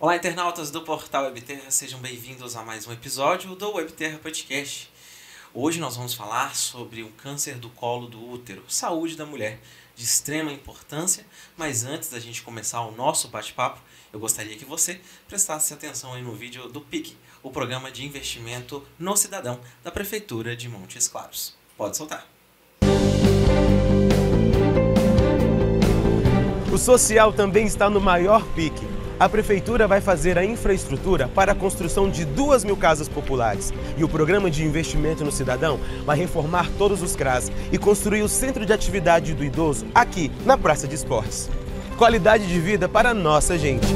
Olá, internautas do Portal Webterra, sejam bem-vindos a mais um episódio do Webterra Podcast. Hoje nós vamos falar sobre o câncer do colo do útero, saúde da mulher, de extrema importância, mas antes da gente começar o nosso bate-papo, eu gostaria que você prestasse atenção aí no vídeo do PIC, o Programa de Investimento no Cidadão da Prefeitura de Montes Claros. Pode soltar. O social também está no maior pique. A Prefeitura vai fazer a infraestrutura para a construção de 2.000 casas populares. E o Programa de Investimento no Cidadão vai reformar todos os CRAs e construir o Centro de Atividade do Idoso aqui, na Praça de Esportes. Qualidade de vida para a nossa gente.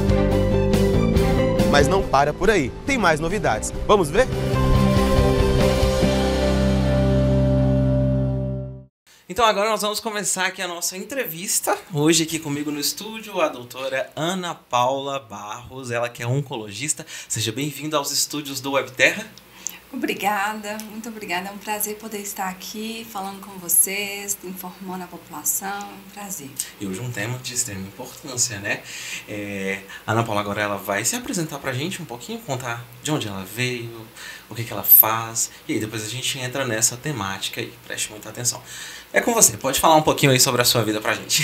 Mas não para por aí, tem mais novidades. Vamos ver? Então agora nós vamos começar aqui a nossa entrevista. Hoje aqui comigo no estúdio a doutora Ana Paula Barros, ela que é oncologista. Seja bem-vinda aos estúdios do Webterra. Obrigada, muito obrigada. É um prazer poder estar aqui falando com vocês, informando a população, é um prazer. E hoje um tema de extrema importância, né? A Ana Paula agora ela vai se apresentar pra gente um pouquinho, contar de onde ela veio, o que ela faz, e aí depois a gente entra nessa temática e preste muita atenção. É com você, pode falar um pouquinho aí sobre a sua vida pra gente.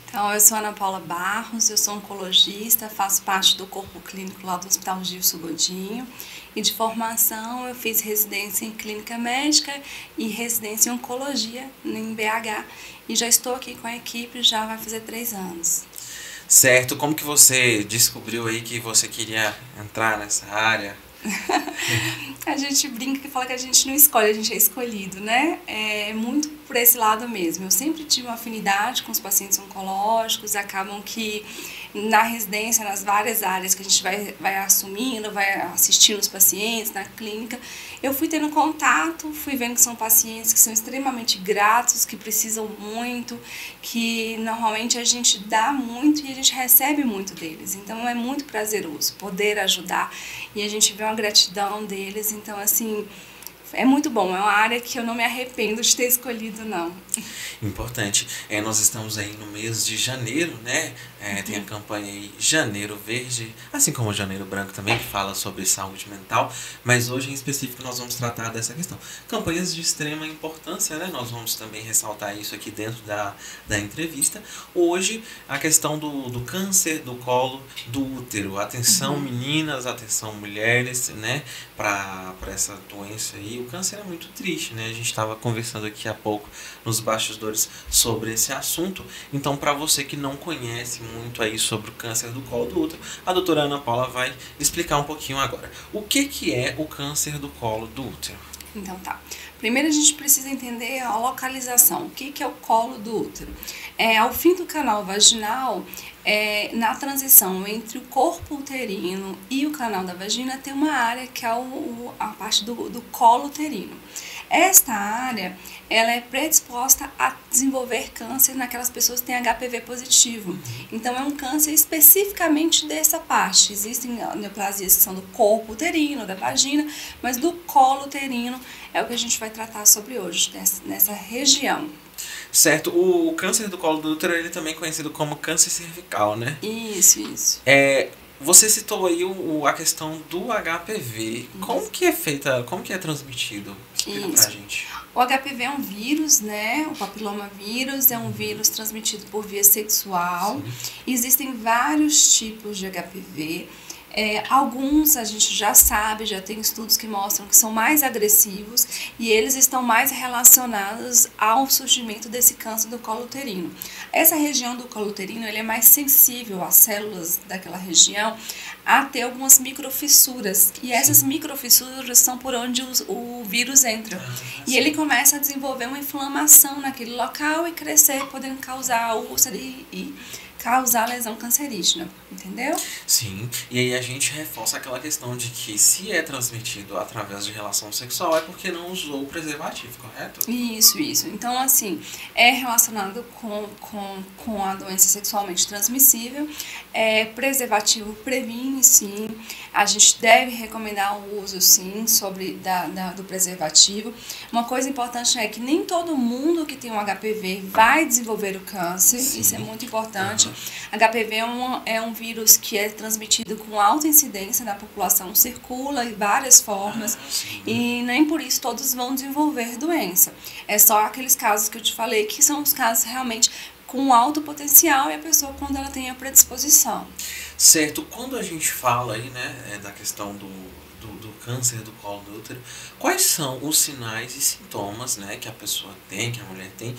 Então, eu sou Ana Paula Barros, eu sou oncologista, faço parte do corpo clínico lá do Hospital Gilson Godinho. E de formação eu fiz residência em clínica médica e residência em oncologia em BH. E já estou aqui com a equipe, já vai fazer 3 anos. Certo, como que você descobriu aí que você queria entrar nessa área? A gente brinca e fala que a gente não escolhe, a gente é escolhido, né? É muito por esse lado mesmo. Eu sempre tive uma afinidade com os pacientes oncológicos, acabam que na residência, nas várias áreas que a gente vai assumindo, vai assistindo os pacientes na clínica, eu fui tendo contato, fui vendo que são pacientes que são extremamente gratos, que precisam muito, que normalmente a gente dá muito e a gente recebe muito deles. Então é muito prazeroso poder ajudar e a gente vê uma gratidão deles. Então, assim, é muito bom, é uma área que eu não me arrependo de ter escolhido, não. Importante. Nós estamos aí no mês de janeiro, né? Tem a campanha aí Janeiro Verde, assim como o Janeiro Branco também, que fala sobre saúde mental, mas hoje em específico nós vamos tratar dessa questão. Campanhas de extrema importância, né? Nós vamos também ressaltar isso aqui dentro da entrevista. Hoje, a questão do câncer do colo do útero. Atenção meninas, atenção mulheres, né? Para essa doença aí. O câncer é muito triste, né? A gente estava conversando aqui há pouco nos bastidores sobre esse assunto. Então, para você que não conhece muito aí sobre o câncer do colo do útero, a doutora Ana Paula vai explicar um pouquinho agora. O que é o câncer do colo do útero? Então tá. Primeiro a gente precisa entender a localização. O que é o colo do útero? Ao fim do canal vaginal, na transição entre o corpo uterino e o canal da vagina, tem uma área que é a parte do colo uterino. Esta área, ela é predisposta a desenvolver câncer naquelas pessoas que têm HPV positivo. Então, é um câncer especificamente dessa parte. Existem neoplasias que são do corpo uterino, da vagina, mas do colo uterino é o que a gente vai tratar sobre hoje, nessa região. Certo, o câncer do colo do útero ele também é conhecido como câncer cervical, né? Isso. Você citou aí a questão do HPV. Como que é transmitido? Explica pra gente. O HPV é um vírus, né? O papilomavírus é um vírus transmitido por via sexual. Sim. Existem vários tipos de HPV. Alguns a gente já sabe, já tem estudos que mostram que são mais agressivos e eles estão mais relacionados ao surgimento desse câncer do colo uterino. Essa região do colo uterino ele é mais sensível às células daquela região a ter algumas microfissuras e essas microfissuras são por onde o vírus entra e ele começa a desenvolver uma inflamação naquele local e crescer, podendo causar úlcera e causar lesão cancerígena, entendeu? Sim, e aí a gente reforça aquela questão de que se é transmitido através de relação sexual é porque não usou o preservativo, correto? Isso. Então, assim, é relacionado com a doença sexualmente transmissível. Preservativo previne, sim. A gente deve recomendar o uso, sim, do preservativo. Uma coisa importante é que nem todo mundo que tem um HPV vai desenvolver o câncer. Sim. Isso é muito importante. verdade. HPV é um vírus que é transmitido com alta incidência na população, circula em várias formas e nem por isso todos vão desenvolver doença. É só aqueles casos que eu te falei que são os casos realmente com alto potencial e a pessoa quando ela tem a predisposição. Certo, quando a gente fala aí, né, da questão do câncer do colo do útero, quais são os sinais e sintomas, né, que a pessoa tem, que a mulher tem,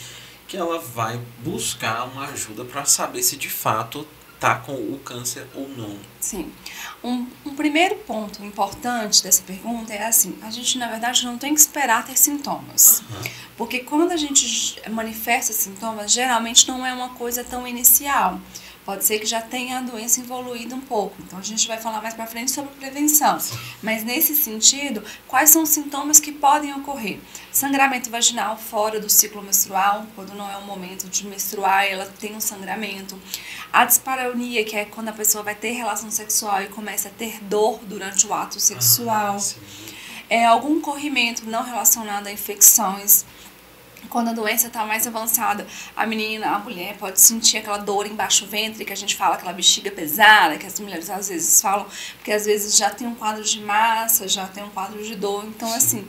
que ela vai buscar uma ajuda para saber se de fato tá com o câncer ou não? Sim. Um primeiro ponto importante dessa pergunta é assim, a gente na verdade não tem que esperar ter sintomas. Porque quando a gente manifesta sintomas, geralmente não é uma coisa tão inicial. Pode ser que já tenha a doença evoluído um pouco. Então, a gente vai falar mais pra frente sobre prevenção. Mas, nesse sentido, quais são os sintomas que podem ocorrer? Sangramento vaginal fora do ciclo menstrual, quando não é o momento de menstruar, ela tem um sangramento. A dispareunia, que é quando a pessoa vai ter relação sexual e começa a ter dor durante o ato sexual. Algum corrimento não relacionado a infecções. Quando a doença está mais avançada, a mulher pode sentir aquela dor embaixo do ventre, que a gente fala, aquela bexiga pesada, que as mulheres às vezes falam, porque às vezes já tem um quadro de massa, já tem um quadro de dor. Então, assim,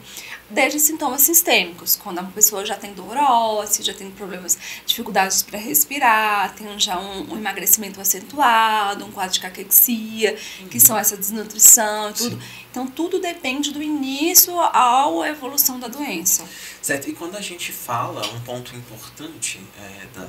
desde sintomas sistêmicos, quando a pessoa já tem dor óssea, já tem problemas, dificuldades para respirar, tem já um emagrecimento acentuado, um quadro de caquexia, que são essa desnutrição e tudo. Então, tudo depende do início à evolução da doença. Certo, e quando a gente fala, um ponto importante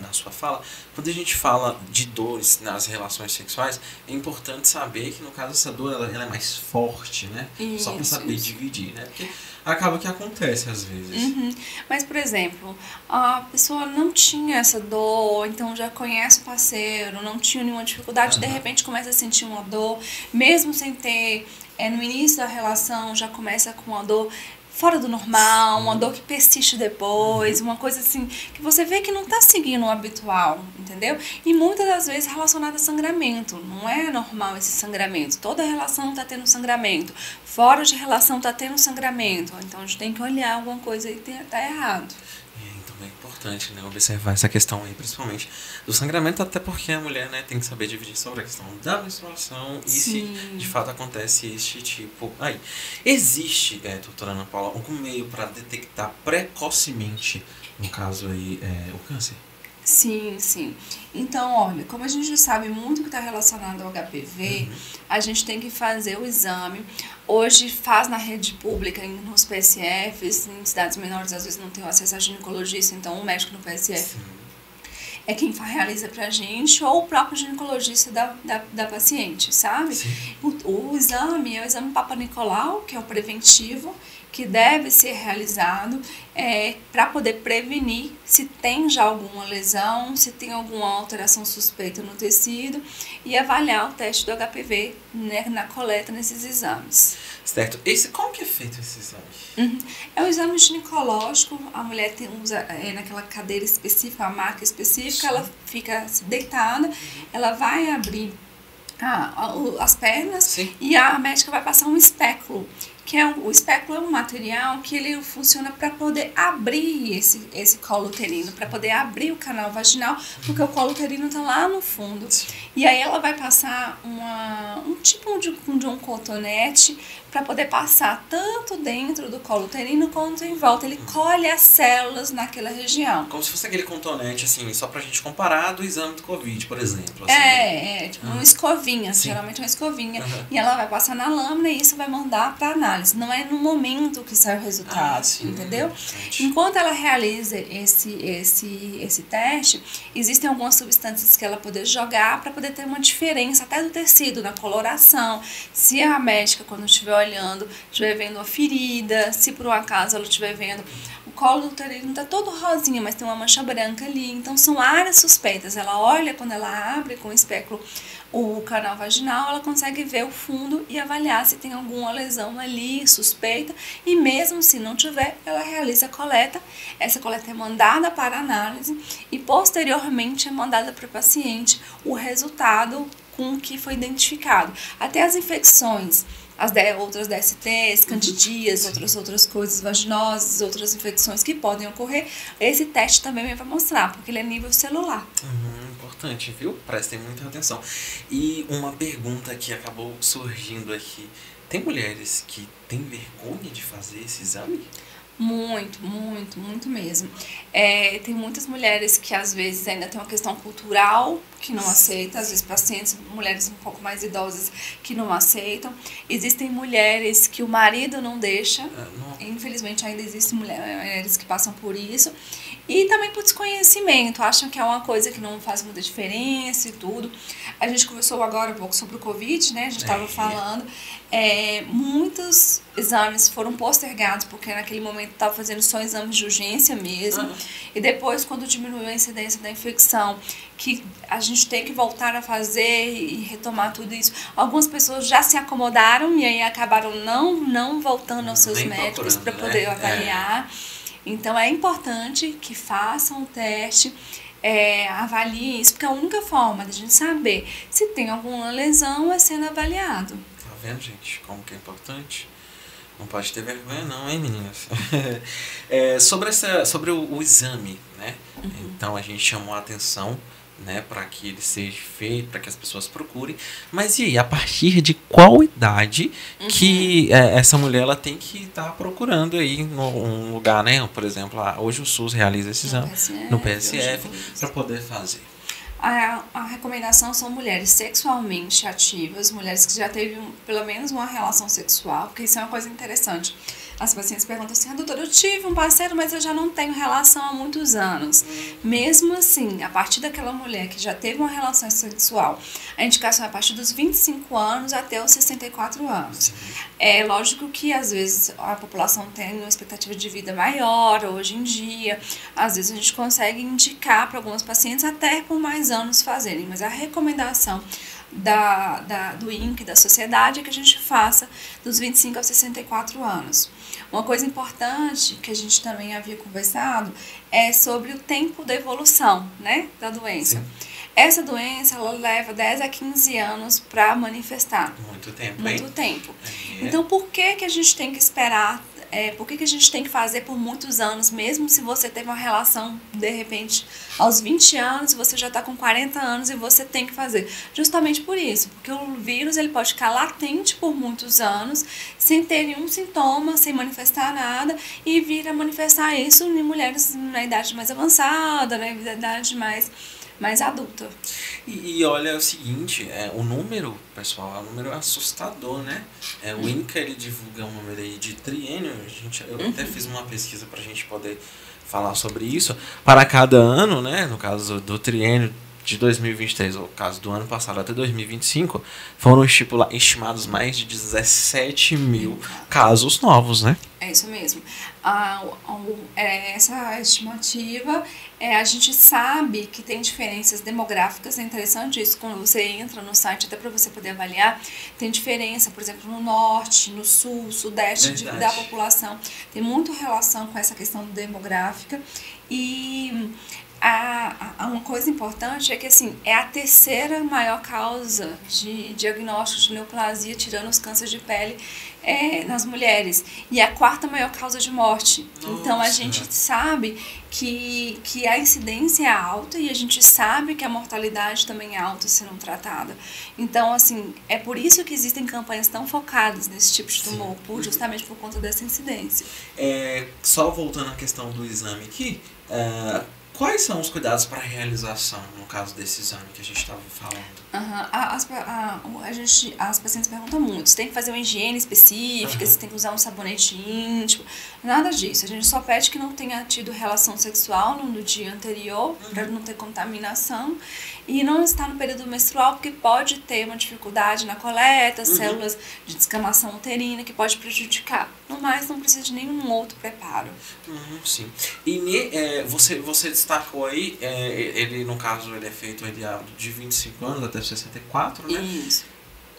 na sua fala, quando a gente fala de dores nas relações sexuais, é importante saber que, no caso, essa dor ela é mais forte, né? Só para saber dividir, né? Porque acaba que acontece às vezes. Mas, por exemplo, a pessoa não tinha essa dor, então já conhece o parceiro, não tinha nenhuma dificuldade, de repente começa a sentir uma dor, mesmo sem ter, no início da relação, já começa com uma dor fora do normal, uma dor que persiste depois, uma coisa assim, que você vê que não está seguindo o habitual, entendeu? E muitas das vezes relacionada a sangramento, não é normal esse sangramento, toda relação está tendo sangramento, fora de relação está tendo sangramento, então a gente tem que olhar alguma coisa aí que está errado. É importante, né, observar essa questão aí, principalmente do sangramento, até porque a mulher, né, tem que saber dividir sobre a questão da menstruação e se de fato acontece este tipo aí. Existe, doutora Ana Paula, algum meio para detectar precocemente, no caso aí, o câncer? Sim, sim. Então, olha, como a gente já sabe muito que está relacionado ao HPV, a gente tem que fazer o exame. Hoje faz na rede pública, nos PSFs, em cidades menores às vezes não tem acesso a ginecologista, então o médico no PSF é quem realiza pra gente, ou o próprio ginecologista da paciente, sabe? O exame é o exame Papa Nicolau, que é o preventivo, que deve ser realizado para poder prevenir se tem já alguma lesão, se tem alguma alteração suspeita no tecido e avaliar o teste do HPV, né, na coleta nesses exames. Certo. Como que é feito esse exame? É um exame ginecológico, a mulher usa naquela cadeira específica, uma marca específica, ela fica deitada, ela vai abrir as pernas e a médica vai passar um espéculo. O espéculo é um material que ele funciona para poder abrir esse colo uterino, para poder abrir o canal vaginal, porque o colo uterino está lá no fundo. E aí ela vai passar um tipo de um cotonete para poder passar tanto dentro do colo uterino quanto em volta. Ele colhe as células naquela região. Como se fosse aquele cotonete, assim, só pra gente comparar do exame do Covid, por exemplo. Assim. Tipo uma escovinha, geralmente uma escovinha. E ela vai passar na lâmina e isso vai mandar para análise. Não é no momento que sai o resultado, entendeu? Enquanto ela realiza esse teste, existem algumas substâncias que ela poder jogar para poder ter uma diferença até do tecido, na coloração. Se a médica, quando estiver olhando, estiver vendo uma ferida, se por um acaso ela estiver vendo o colo do uterino está todo rosinha, mas tem uma mancha branca ali, então são áreas suspeitas. Ela olha, quando ela abre com o espéculo o canal vaginal, ela consegue ver o fundo e avaliar se tem alguma lesão ali suspeita, e mesmo se não tiver, ela realiza a coleta. Essa coleta é mandada para análise e posteriormente é mandada para o paciente o resultado com o que foi identificado. Até as infecções outras DSTs, candidias, outras coisas vaginosas, outras infecções que podem ocorrer. Esse teste também vai mostrar, porque ele é nível celular. Importante, viu? Prestem muita atenção. E uma pergunta que acabou surgindo aqui. Tem mulheres que têm vergonha de fazer esse exame? Muito mesmo. Tem muitas mulheres que às vezes ainda tem uma questão cultural que não aceita, às vezes pacientes, mulheres um pouco mais idosas que não aceitam. Existem mulheres que o marido não deixa, infelizmente ainda existem mulheres que passam por isso. E também por desconhecimento, acham que é uma coisa que não faz muita diferença e tudo. A gente conversou agora um pouco sobre o Covid, né? A gente estava falando. Muitos exames foram postergados, porque naquele momento estava fazendo só exames de urgência mesmo. E depois, quando diminuiu a incidência da infecção, que a gente tem que voltar a fazer e retomar tudo isso. Algumas pessoas já se acomodaram e aí acabaram não voltando aos seus médicos para poder avaliar. Então, é importante que façam o teste, avaliem isso, porque a única forma de a gente saber se tem alguma lesão é sendo avaliado. Tá vendo, gente, como que é importante? Não pode ter vergonha não, hein, meninas? Sobre o exame, né? Então, a gente chamou a atenção, né, para que ele seja feito, para que as pessoas procurem. Mas e aí, a partir de qual idade que essa mulher ela tem que estar procurando aí um lugar, né? Por exemplo, hoje o SUS realiza esse exame no PSF para poder fazer. A recomendação são mulheres sexualmente ativas, mulheres que já teve pelo menos uma relação sexual, porque isso é uma coisa interessante. As pacientes perguntam assim, doutora, eu tive um parceiro, mas eu já não tenho relação há muitos anos. Mesmo assim, a partir daquela mulher que já teve uma relação sexual, a indicação é a partir dos 25 anos até os 64 anos. É lógico que às vezes a população tem uma expectativa de vida maior hoje em dia, às vezes a gente consegue indicar para algumas pacientes até por mais anos fazerem, mas a recomendação do INCE, da sociedade, é que a gente faça dos 25 aos 64 anos. Uma coisa importante que a gente também havia conversado é sobre o tempo da evolução, né, da doença. Sim. Essa doença, ela leva 10 a 15 anos para manifestar. Muito tempo, Muito tempo. Então, por que a gente tem que esperar? Por que a gente tem que fazer por muitos anos, mesmo se você teve uma relação, de repente, aos 20 anos, você já está com 40 anos e você tem que fazer? Justamente por isso, porque o vírus ele pode ficar latente por muitos anos, sem ter nenhum sintoma, sem manifestar nada, e vir a manifestar isso em mulheres na idade mais avançada, na idade mais adulta. E olha o seguinte, o número, pessoal, o número é assustador, né? O INCA, ele divulga um número aí de triênio, eu até fiz uma pesquisa para a gente poder falar sobre isso. Para cada ano, né, no caso do triênio de 2023, ou caso do ano passado até 2025, foram estimados mais de 17 mil casos novos, né? É isso mesmo. Essa estimativa, a gente sabe que tem diferenças demográficas, é interessante isso, quando você entra no site, até para você poder avaliar, tem diferença, por exemplo, no norte, no sul, sudeste da população, tem muita relação com essa questão demográfica. E uma coisa importante é que assim, é a terceira maior causa de diagnóstico de neoplasia, tirando os cânceres de pele, nas mulheres, e a quarta maior causa de morte. Nossa. Então a gente sabe que a incidência é alta e a gente sabe que a mortalidade também é alta se não tratada. Então, assim, é por isso que existem campanhas tão focadas nesse tipo de tumor, justamente por conta dessa incidência. Só voltando à questão do exame aqui, quais são os cuidados para a realização, no caso desse exame que a gente estava falando? As pacientes perguntam muito, se tem que fazer uma higiene específica, se tem que usar um sabonete íntimo, nada disso. A gente só pede que não tenha tido relação sexual no dia anterior, para não ter contaminação, e não estar no período menstrual, porque pode ter uma dificuldade na coleta, células de descamação uterina, que pode prejudicar. No mais, não precisa de nenhum outro preparo. Sim. E você destacou aí, ele no caso ele é feito de 25 anos até 64, né? Isso.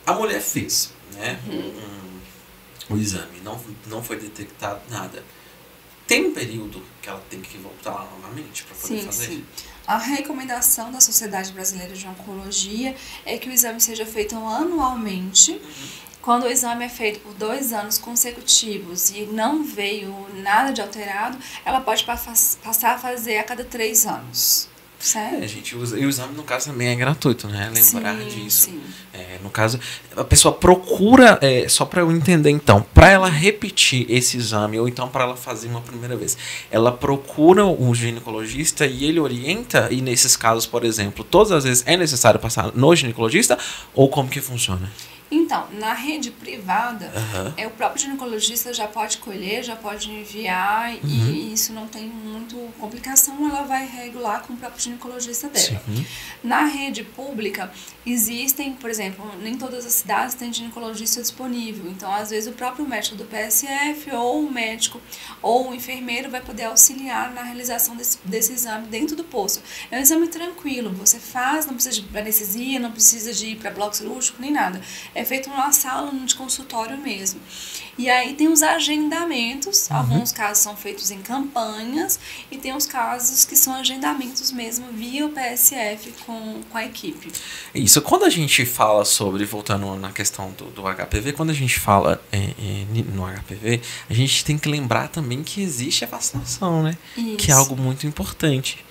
A mulher fez, né? O exame, não foi detectado nada. Tem um período que ela tem que voltar lá novamente para poder fazer? Sim. A recomendação da Sociedade Brasileira de Oncologia é que o exame seja feito anualmente. Quando o exame é feito por 2 anos consecutivos e não veio nada de alterado, ela pode passar a fazer a cada 3 anos. Certo? A gente usa, e o exame no caso também é gratuito, né? Lembrar Sim, disso. sim. No caso, a pessoa procura, só para eu entender então, para ela repetir esse exame ou então para ela fazer uma primeira vez, ela procura um ginecologista e ele orienta, e nesses casos, por exemplo, todas as vezes é necessário passar no ginecologista ou como que funciona? Então, na rede privada, o próprio ginecologista já pode colher, já pode enviar, e isso não tem muito complicação, ela vai regular com o próprio ginecologista dela. Sim. Na rede pública, existem, por exemplo, nem todas as cidades têm ginecologista disponível, então às vezes o próprio médico do PSF ou o médico ou o enfermeiro vai poder auxiliar na realização desse exame dentro do posto. É um exame tranquilo, você faz, não precisa de anestesia, não precisa de ir para bloco cirúrgico, nem nada. É feito numa sala de consultório mesmo. E aí tem os agendamentos, alguns casos são feitos em campanhas e tem os casos que são agendamentos mesmo via o PSF com a equipe. Isso, quando a gente fala sobre, voltando na questão do HPV, quando a gente fala no HPV, a gente tem que lembrar também que existe a vacinação, né? Isso. Que é algo muito importante.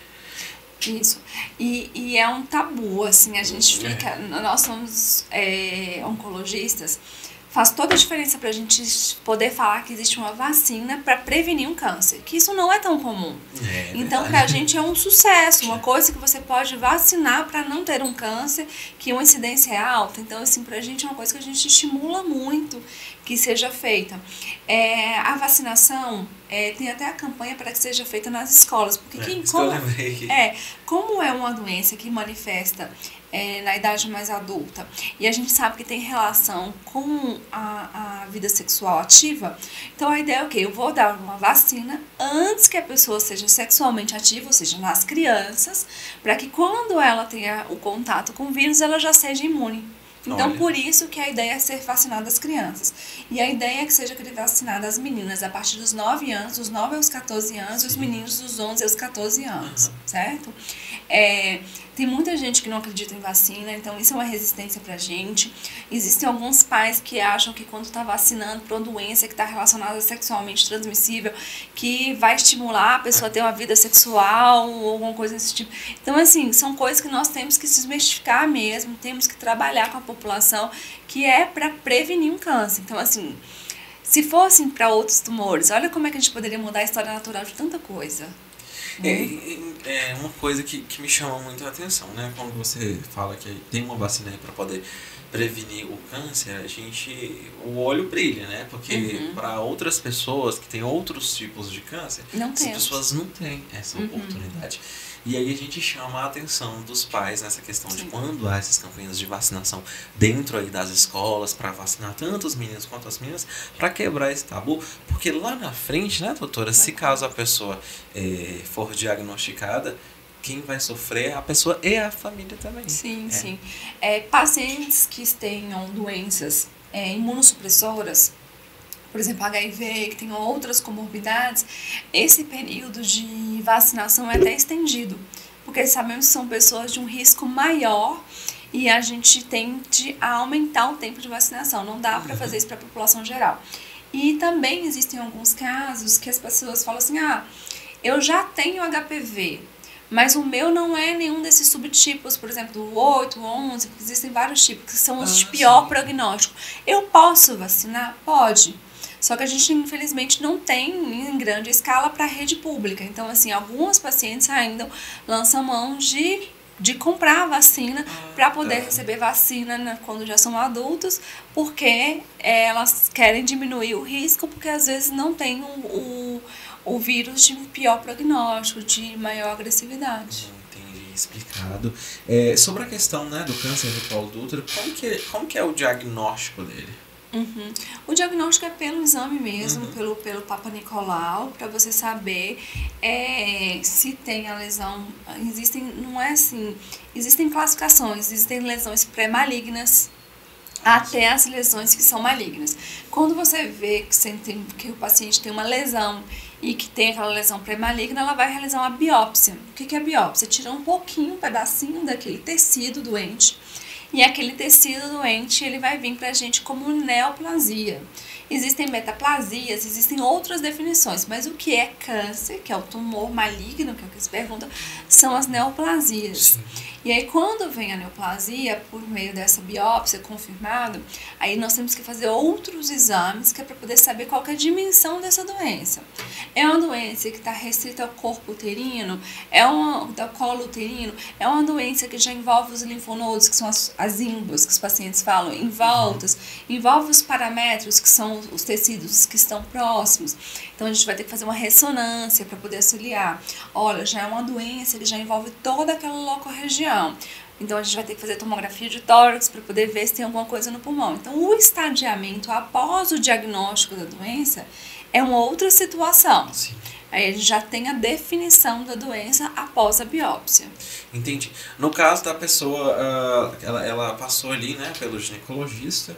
Isso. E é um tabu, assim, a gente fica... Nós somos oncologistas, faz toda a diferença pra gente poder falar que existe uma vacina para prevenir um câncer, que isso não é tão comum. Então, pra gente é um sucesso, uma coisa que você pode vacinar para não ter um câncer, que uma incidência é alta. Então, assim, pra gente é uma coisa que a gente estimula muito que seja feita. A vacinação, tem até a campanha para que seja feita nas escolas, porque como é uma doença que manifesta na idade mais adulta, e a gente sabe que tem relação com a vida sexual ativa, então a ideia é o quê? Eu vou dar uma vacina antes que a pessoa seja sexualmente ativa, ou seja, nas crianças, para que quando ela tenha o contato com o vírus, ela já seja imune. Então, por isso que a ideia é ser vacinada as crianças. E a ideia é que seja vacinada as meninas a partir dos 9 anos, dos 9 aos 14 anos, e os meninos dos 11 aos 14 anos, certo? Tem muita gente que não acredita em vacina, então isso é uma resistência pra gente. Existem alguns pais que acham que quando está vacinando para uma doença que está relacionada sexualmente transmissível, que vai estimular a pessoa a ter uma vida sexual ou alguma coisa desse tipo. Então, assim, são coisas que nós temos que desmistificar mesmo, temos que trabalhar com a população, que é para prevenir um câncer. Então, assim, se fossem para outros tumores, olha como é que a gente poderia mudar a história natural de tanta coisa. É uma coisa que me chama muito a atenção, né? Quando você fala que tem uma vacina aí para poder prevenir o câncer, o olho brilha, né? Porque para outras pessoas que têm outros tipos de câncer, as pessoas não têm essa oportunidade. E aí a gente chama a atenção dos pais nessa questão de quando há essas campanhas de vacinação dentro aí das escolas, para vacinar tanto os meninos quanto as meninas, para quebrar esse tabu, porque lá na frente, né, doutora, se caso a pessoa for diagnosticada, quem vai sofrer a pessoa e a família também. Sim. Pacientes que tenham doenças imunossupressoras, por exemplo, HIV, que tem outras comorbidades, esse período de vacinação é até estendido, porque sabemos que são pessoas de um risco maior e a gente tende a aumentar o tempo de vacinação. Não dá para fazer isso para a população geral. E também existem alguns casos que as pessoas falam assim, eu já tenho HPV, mas o meu não é nenhum desses subtipos, por exemplo, do 8, 11, porque existem vários tipos, que são os de pior prognóstico. Eu posso vacinar? Pode. Só que a gente, infelizmente, não tem em grande escala para a rede pública. Então, assim, alguns pacientes ainda lançam mão de comprar a vacina para poder receber vacina quando já são adultos, porque elas querem diminuir o risco, porque às vezes não tem o vírus de pior prognóstico, de maior agressividade. Entendi, explicado. Sobre a questão, né, do câncer do colo do útero, como que é o diagnóstico dele? O diagnóstico é pelo exame mesmo, pelo Papa Nicolau, para você saber se tem a lesão. Existem classificações, existem lesões pré-malignas até as lesões que são malignas. Quando você vê que o paciente tem uma lesão e que tem aquela lesão pré-maligna, ela vai realizar uma biópsia. O que é a biópsia? Tira um pedacinho daquele tecido doente E aquele tecido doente, ele vai vir pra gente como neoplasia. Existem metaplasias, existem outras definições, mas o que é câncer, que é o tumor maligno, que é o que se pergunta, são as neoplasias. Sim. E aí, quando vem a neoplasia, por meio dessa biópsia confirmada, aí nós temos que fazer outros exames, que é para poder saber qual que é a dimensão dessa doença. É uma doença que está restrita ao corpo uterino, ao colo uterino, é uma doença que já envolve os linfonodos, que são as ímbuas que os pacientes falam, envolve os paramétros, que são os tecidos que estão próximos. Então, a gente vai ter que fazer uma ressonância para poder auxiliar. Olha, já é uma doença que já envolve toda aquela locorregião. Então, a gente vai ter que fazer tomografia de tórax para poder ver se tem alguma coisa no pulmão. Então, o estadiamento após o diagnóstico da doença é uma outra situação. Sim. Aí a gente já tem a definição da doença após a biópsia. Entendi. No caso da pessoa, ela passou ali, né, pelo ginecologista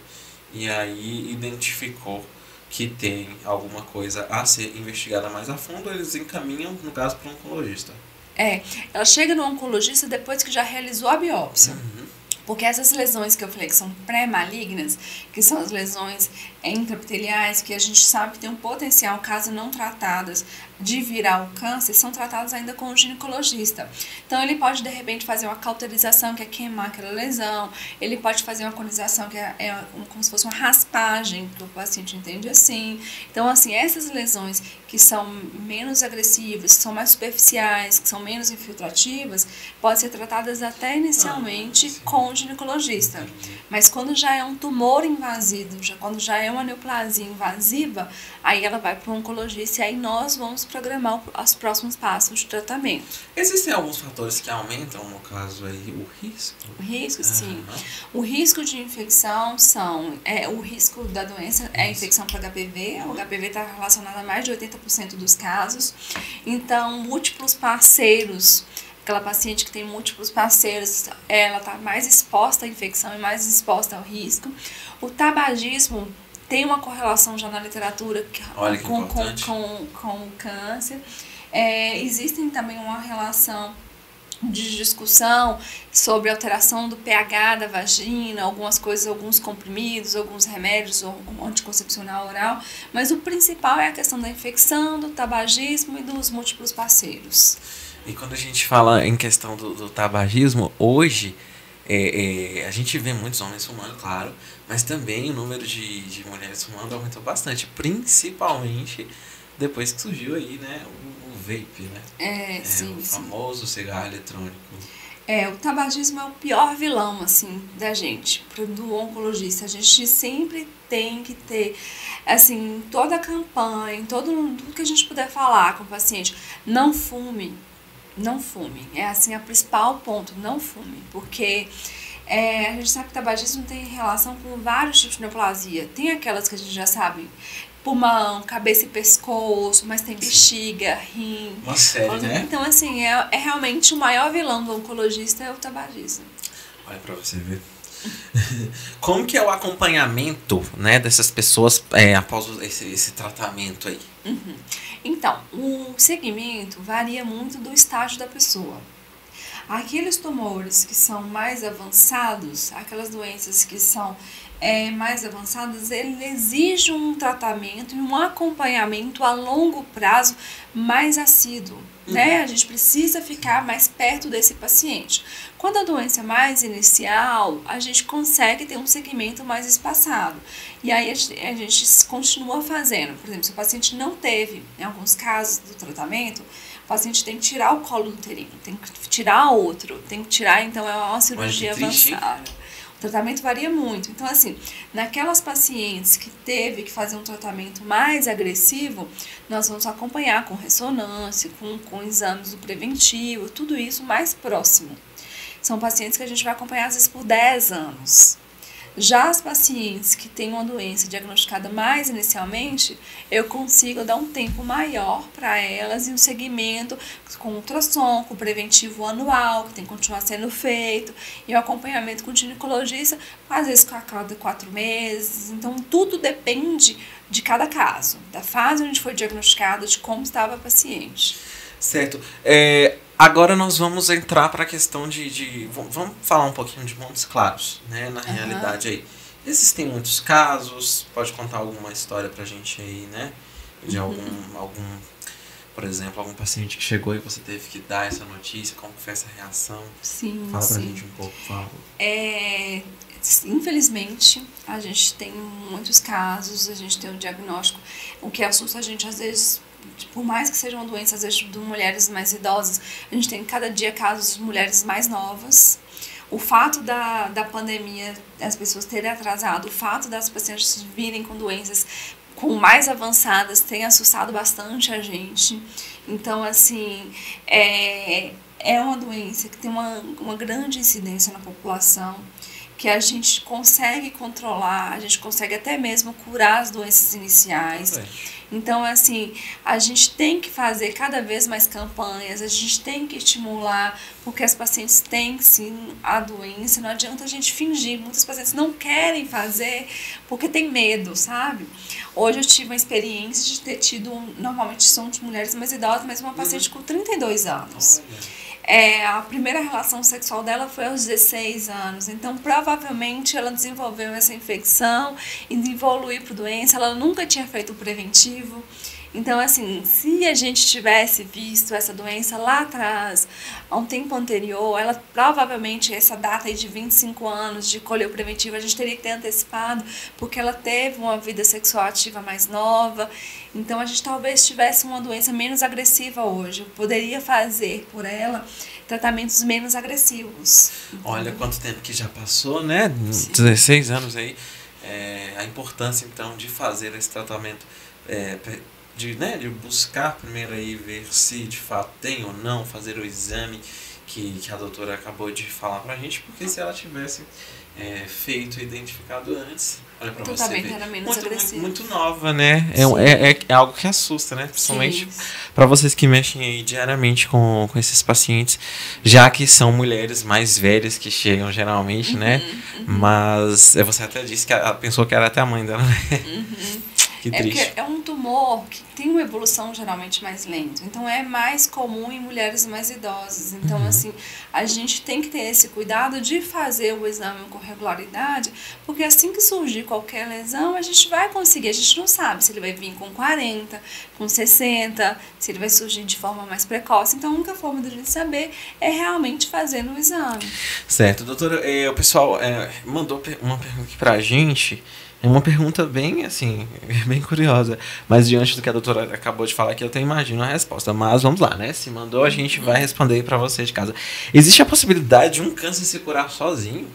e aí identificou que tem alguma coisa a ser investigada mais a fundo, eles encaminham, no caso, para um oncologista. Ela chega no oncologista depois que já realizou a biópsia. Uhum. Porque essas lesões que eu falei que são pré-malignas, que são as lesões intraepiteliais, que a gente sabe que tem um potencial, caso não tratadas, de virar o câncer, são tratadas ainda com o ginecologista. Então, ele pode, de repente, fazer uma cauterização, que é queimar aquela lesão. Ele pode fazer uma conização, que é como se fosse uma raspagem, que o paciente entende assim. Então, assim, essas lesões que são menos agressivas, que são mais superficiais, que são menos infiltrativas, podem ser tratadas até inicialmente com o ginecologista. Mas quando já é um tumor invasivo, quando já é uma neoplasia invasiva, aí ela vai para o oncologista e aí nós vamos programar os próximos passos de tratamento. Existem alguns fatores que aumentam, no caso aí, o risco? O risco, sim. O risco de infecção o risco da doença é a infecção por HPV. O HPV está relacionado a mais de 80% dos casos. Então, múltiplos parceiros, aquela paciente que tem múltiplos parceiros, ela está mais exposta à infecção e mais exposta ao risco. O tabagismo tem uma correlação já na literatura com o câncer. Existem também uma relação de discussão sobre alteração do pH da vagina, algumas coisas, alguns comprimidos, alguns remédios, ou anticoncepcional oral, mas o principal é a questão da infecção, do tabagismo e dos múltiplos parceiros. E quando a gente fala em questão do tabagismo, hoje a gente vê muitos homens fumando, claro, mas também o número de mulheres fumando aumentou bastante, principalmente depois que surgiu aí, né, o vape, né? Sim, o famoso cigarro eletrônico. O tabagismo é o pior vilão, assim, da gente, do oncologista. A gente sempre tem que ter, assim, toda a campanha, tudo que a gente puder falar com o paciente, não fume. Não fume. É assim, a principal ponto, não fume. Porque a gente sabe que o tabagismo tem relação com vários tipos de neoplasia. Tem aquelas que a gente já sabe, pulmão, cabeça e pescoço, mas tem bexiga, rim. Uma série, né? Então, assim, é realmente o maior vilão do oncologista é o tabagismo. Olha pra você ver. Como que é o acompanhamento, né, dessas pessoas após esse tratamento aí? Uhum. Então, o segmento varia muito do estágio da pessoa. Aqueles tumores que são mais avançados, aquelas doenças que são mais avançadas, ele exige um tratamento e um acompanhamento a longo prazo mais assíduo. Né? A gente precisa ficar mais perto desse paciente. Quando a doença é mais inicial, a gente consegue ter um segmento mais espaçado. E aí a gente continua fazendo. Por exemplo, se o paciente não teve, em alguns casos do tratamento, o paciente tem que tirar o colo uterino, tem que tirar outro, tem que tirar, então é uma cirurgia avançada. O tratamento varia muito. Então, assim, naquelas pacientes que teve que fazer um tratamento mais agressivo, nós vamos acompanhar com ressonância, com exames do preventivo, tudo isso mais próximo. São pacientes que a gente vai acompanhar às vezes por 10 anos. Já as pacientes que têm uma doença diagnosticada mais inicialmente, eu consigo dar um tempo maior para elas e um segmento com ultrassom, com preventivo anual, que tem que continuar sendo feito, e o acompanhamento com o ginecologista, às vezes a cada 4 meses. Então, tudo depende de cada caso, da fase onde foi diagnosticado, de como estava a paciente. Certo. Agora nós vamos entrar para a questão vamos falar um pouquinho de Montes Claros, né? Na realidade aí. Existem muitos casos, pode contar alguma história pra gente aí, né? De algum, por exemplo, algum paciente que chegou e você teve que dar essa notícia, como foi essa reação? Sim, Fala pra gente um pouco, por favor. Infelizmente, a gente tem muitos casos, a gente tem um diagnóstico, o que assusta a gente às vezes, por mais que seja uma doença, às vezes, de mulheres mais idosas, a gente tem cada dia casos de mulheres mais novas. O fato da pandemia, as pessoas terem atrasado, o fato das pacientes virem com doenças com mais avançadas tem assustado bastante a gente. Então, assim, é uma doença que tem uma grande incidência na população, que a gente consegue controlar, a gente consegue até mesmo curar as doenças iniciais. Então, assim, a gente tem que fazer cada vez mais campanhas, a gente tem que estimular, porque as pacientes têm sim a doença, não adianta a gente fingir. Muitas pacientes não querem fazer porque tem medo, sabe? Hoje eu tive uma experiência de ter tido, normalmente são de mulheres mais idosas, mas uma paciente com 32 anos. A primeira relação sexual dela foi aos 16 anos, então provavelmente ela desenvolveu essa infecção e evoluiu para doença, ela nunca tinha feito o preventivo. Então, assim, se a gente tivesse visto essa doença lá atrás, há um tempo anterior, ela provavelmente, essa data aí de 25 anos de colher o preventivo, a gente teria que ter antecipado, porque ela teve uma vida sexual ativa mais nova. Então, a gente talvez tivesse uma doença menos agressiva hoje. Eu poderia fazer por ela tratamentos menos agressivos. Olha quanto tempo que já passou, né? Sim. 16 anos aí. A importância, então, de fazer esse tratamento, de buscar primeiro aí ver se de fato tem ou não, fazer o exame que a doutora acabou de falar pra gente, porque se ela tivesse feito e identificado antes, olha pra você ver, Era menos agressivo. muito nova, né? É algo que assusta, né? Principalmente Sim. para vocês que mexem aí diariamente com esses pacientes, já que são mulheres mais velhas que chegam geralmente, né? Mas você até disse que ela pensou que era até a mãe dela, né? Que triste. Porque é um tumor que tem uma evolução geralmente mais lenta. Então, é mais comum em mulheres mais idosas. Então, assim, a gente tem que ter esse cuidado de fazer o exame com regularidade, porque assim que surgir qualquer lesão, a gente vai conseguir. A gente não sabe se ele vai vir com 40, com 60, se ele vai surgir de forma mais precoce. Então, a única forma da gente saber é realmente fazendo o exame. Certo. Doutora, o pessoal mandou uma pergunta aqui pra gente. É uma pergunta bem, assim, bem curiosa. Mas diante do que a doutora acabou de falar aqui, eu até imagino a resposta. Mas vamos lá, né? Se mandou, a gente vai responder aí pra você de casa. Existe a possibilidade de um câncer se curar sozinho?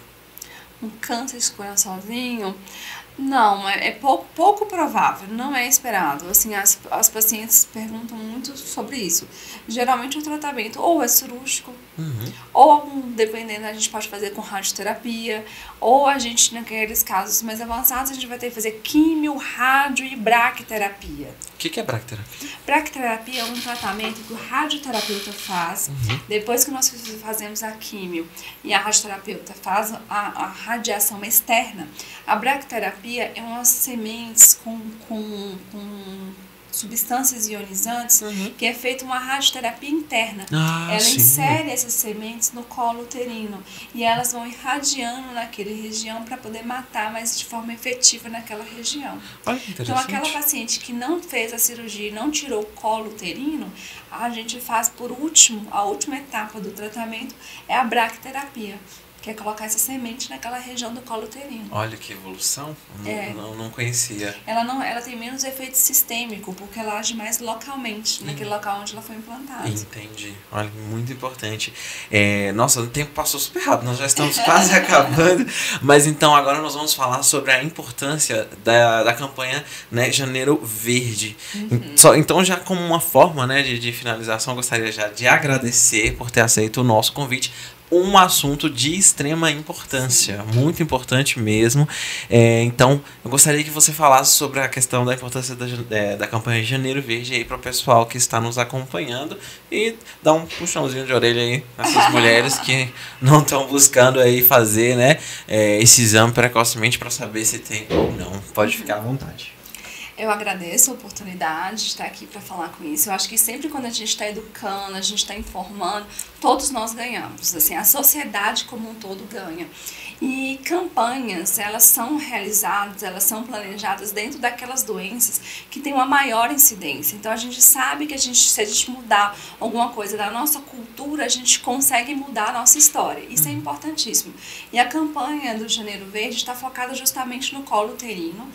Um câncer se curar sozinho? Não, é pouco provável, não é esperado. Assim, as pacientes perguntam muito sobre isso. Geralmente o tratamento ou é cirúrgico, ou dependendo, a gente pode fazer com radioterapia, ou a gente, naqueles casos mais avançados, a gente vai ter que fazer químio, rádio e braquiterapia. O que é braquiterapia? Braquiterapia é um tratamento que o radioterapeuta faz depois que nós fazemos a químio e a radioterapeuta faz a radiação externa. A braquiterapia é umas sementes com substâncias ionizantes que é feita uma radioterapia interna. Ela insere essas sementes no colo uterino e elas vão irradiando naquela região para poder matar, mas de forma efetiva naquela região. Olha que interessante. Então, aquela paciente que não fez a cirurgia e não tirou o colo uterino, a gente faz por último, a última etapa do tratamento é a braquiterapia, que é colocar essa semente naquela região do colo uterino. Olha que evolução. Não conhecia. Ela tem menos efeito sistêmico, porque ela age mais localmente, naquele local onde ela foi implantada. Entendi. Olha, muito importante. Nossa, o tempo passou super rápido, nós já estamos quase acabando. Mas então, agora nós vamos falar sobre a importância da campanha, né, Janeiro Verde. Então, já como uma forma, né, de finalização, eu gostaria já de agradecer por ter aceito o nosso convite. Um assunto de extrema importância, muito importante mesmo. Então, eu gostaria que você falasse sobre a questão da importância da campanha Janeiro Verde aí para o pessoal que está nos acompanhando e dar um puxãozinho de orelha aí nessas mulheres que não estão buscando aí fazer, né, esse exame precocemente para saber se tem ou não. Pode ficar à vontade. Eu agradeço a oportunidade de estar aqui para falar com isso. Eu acho que sempre quando a gente está educando, a gente está informando, todos nós ganhamos. Assim, a sociedade como um todo ganha. E campanhas, elas são realizadas, elas são planejadas dentro daquelas doenças que têm uma maior incidência. Então a gente sabe que se a gente mudar alguma coisa da nossa cultura, a gente consegue mudar a nossa história. Isso é importantíssimo. E a campanha do Janeiro Verde está focada justamente no colo uterino,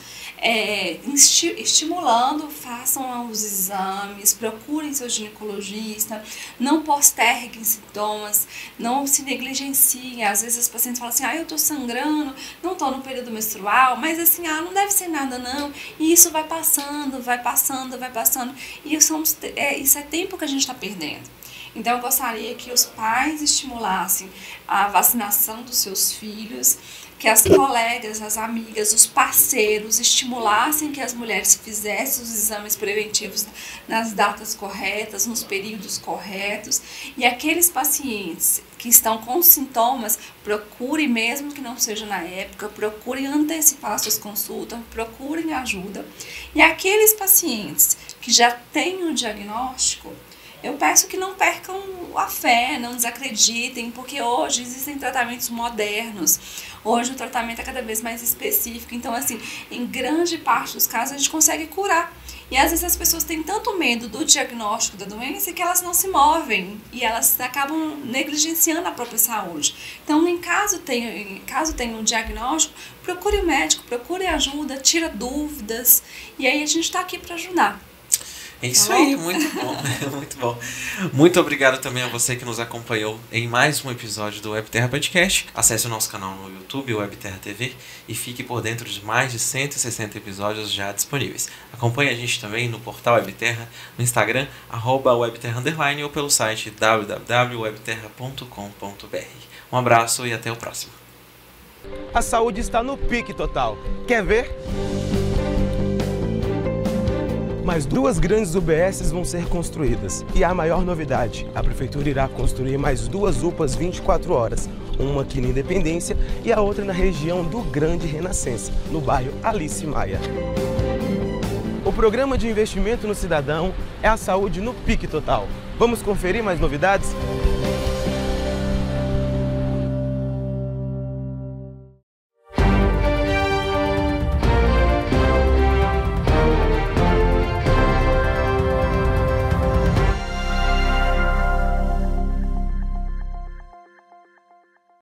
estimulando, façam os exames, procurem seu ginecologista, não posterguem sintomas, não se negligenciem. Às vezes os pacientes falam assim, eu tô sangrando, não tô no período menstrual, mas assim, não deve ser nada não. E isso vai passando, vai passando, vai passando. E isso é tempo que a gente está perdendo. Então, eu gostaria que os pais estimulassem a vacinação dos seus filhos, que as colegas, as amigas, os parceiros estimulassem que as mulheres fizessem os exames preventivos nas datas corretas, nos períodos corretos. E aqueles pacientes que estão com sintomas, procurem, mesmo que não seja na época, procurem antecipar suas consultas, procurem ajuda. E aqueles pacientes que já têm o diagnóstico, eu peço que não percam a fé, não desacreditem, porque hoje existem tratamentos modernos, hoje o tratamento é cada vez mais específico, então assim, em grande parte dos casos a gente consegue curar. E às vezes as pessoas têm tanto medo do diagnóstico da doença que elas não se movem e elas acabam negligenciando a própria saúde. Então, caso tenha um diagnóstico, procure o médico, procure ajuda, tira dúvidas, e aí a gente está aqui para ajudar. É isso aí, muito bom, muito bom. Muito obrigado também a você que nos acompanhou em mais um episódio do Webterra Podcast. Acesse o nosso canal no YouTube, Webterra TV, e fique por dentro de mais de 160 episódios já disponíveis. Acompanhe a gente também no portal Webterra, no Instagram, @webterra_ ou pelo site www.webterra.com.br. Um abraço e até o próximo. A saúde está no pique total. Quer ver? Mais 2 grandes UBSs vão ser construídas. E a maior novidade, a Prefeitura irá construir mais 2 UPAs 24 horas. Uma aqui na Independência e a outra na região do Grande Renascença, no bairro Alice Maia. O programa de investimento no cidadão é a saúde no pique total. Vamos conferir mais novidades?